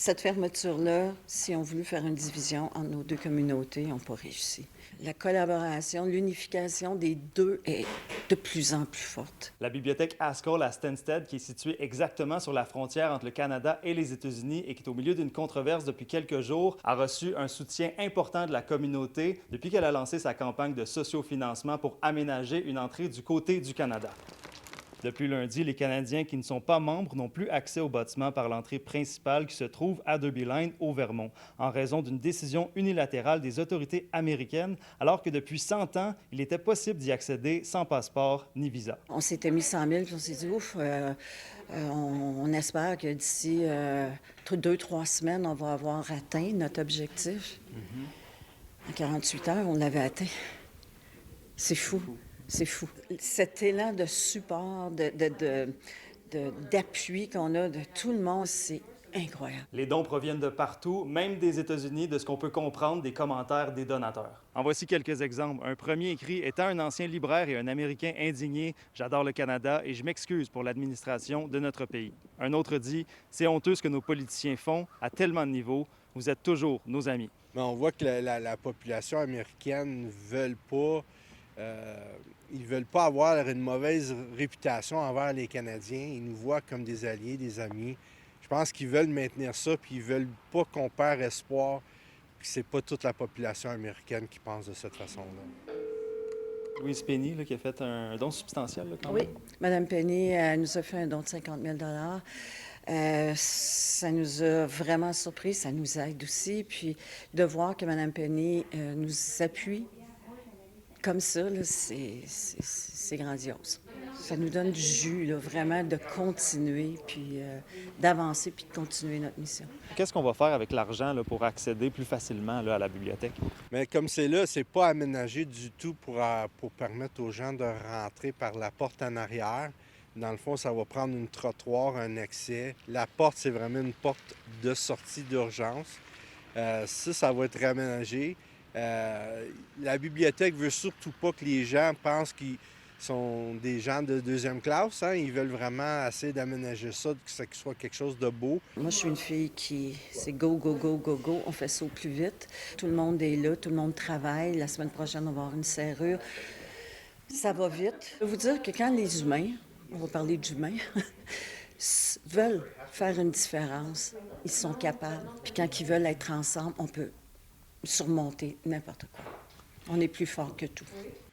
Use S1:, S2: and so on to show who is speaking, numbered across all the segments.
S1: Cette fermeture-là, si on voulait faire une division entre nos deux communautés, on n'a pas réussi. La collaboration, l'unification des deux est de plus en plus forte.
S2: La bibliothèque Haskell à Stansted, qui est située exactement sur la frontière entre le Canada et les États-Unis et qui est au milieu d'une controverse depuis quelques jours, a reçu un soutien important de la communauté depuis qu'elle a lancé sa campagne de sociofinancement pour aménager une entrée du côté du Canada. Depuis lundi, les Canadiens qui ne sont pas membres n'ont plus accès au bâtiment par l'entrée principale qui se trouve à Derby Line, au Vermont, en raison d'une décision unilatérale des autorités américaines, alors que depuis 100 ans, il était possible d'y accéder sans passeport ni visa.
S1: On s'était mis 100 000 puis on s'est dit, ouf, on espère que d'ici 2-3 semaines, on va avoir atteint notre objectif. En 48 heures, on l'avait atteint. C'est fou. C'est fou. Cet élan de support, d'appui qu'on a de tout le monde, c'est incroyable.
S2: Les dons proviennent de partout, même des États-Unis, de ce qu'on peut comprendre des commentaires des donateurs. En voici quelques exemples. Un premier écrit: étant un ancien libraire et un Américain indigné, j'adore le Canada et je m'excuse pour l'administration de notre pays. Un autre dit: c'est honteux ce que nos politiciens font à tellement de niveaux. Vous êtes toujours nos amis.
S3: Mais on voit que la population américaine ne veut pas. Ils ne veulent pas avoir une mauvaise réputation envers les Canadiens. Ils nous voient comme des alliés, des amis. Je pense qu'ils veulent maintenir ça, puis ils ne veulent pas qu'on perd espoir. Puis c'est pas toute la population américaine qui pense de cette façon-là.
S2: Louise Penny, là, qui a fait un don substantiel, là, quand
S1: Oui,
S2: même.
S1: Mme Penny nous a fait un don de 50 000 ça nous a vraiment surpris, ça nous aide aussi. Puis de voir que Mme Penny nous appuie comme ça, là, c'est grandiose. Ça nous donne du jus, là, vraiment, de continuer, puis d'avancer, puis de continuer notre mission.
S2: Qu'est-ce qu'on va faire avec l'argent là, pour accéder plus facilement là, à la bibliothèque?
S3: Mais comme c'est là, c'est pas aménagé du tout pour permettre aux gens de rentrer par la porte en arrière. Dans le fond, ça va prendre une trottoir, un accès. La porte, c'est vraiment une porte de sortie d'urgence. Ça va être réaménagé. La bibliothèque veut surtout pas que les gens pensent qu'ils sont des gens de deuxième classe. Hein? Ils veulent vraiment essayer d'aménager ça, que ça soit quelque chose de beau.
S1: Moi, je suis une fille qui... C'est go, go, go, go, go. On fait ça au plus vite. Tout le monde est là, tout le monde travaille. La semaine prochaine, on va avoir une serrure. Ça va vite. Je veux vous dire que quand les humains, on va parler d'humains, veulent faire une différence, ils sont capables. Puis quand ils veulent être ensemble, on peut surmonter n'importe quoi. On est plus fort que tout.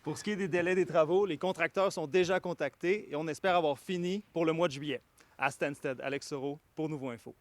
S2: Pour ce qui est des délais des travaux, les contracteurs sont déjà contactés et on espère avoir fini pour le mois de juillet. À Stansted, Alex Soro pour Nouveau Info.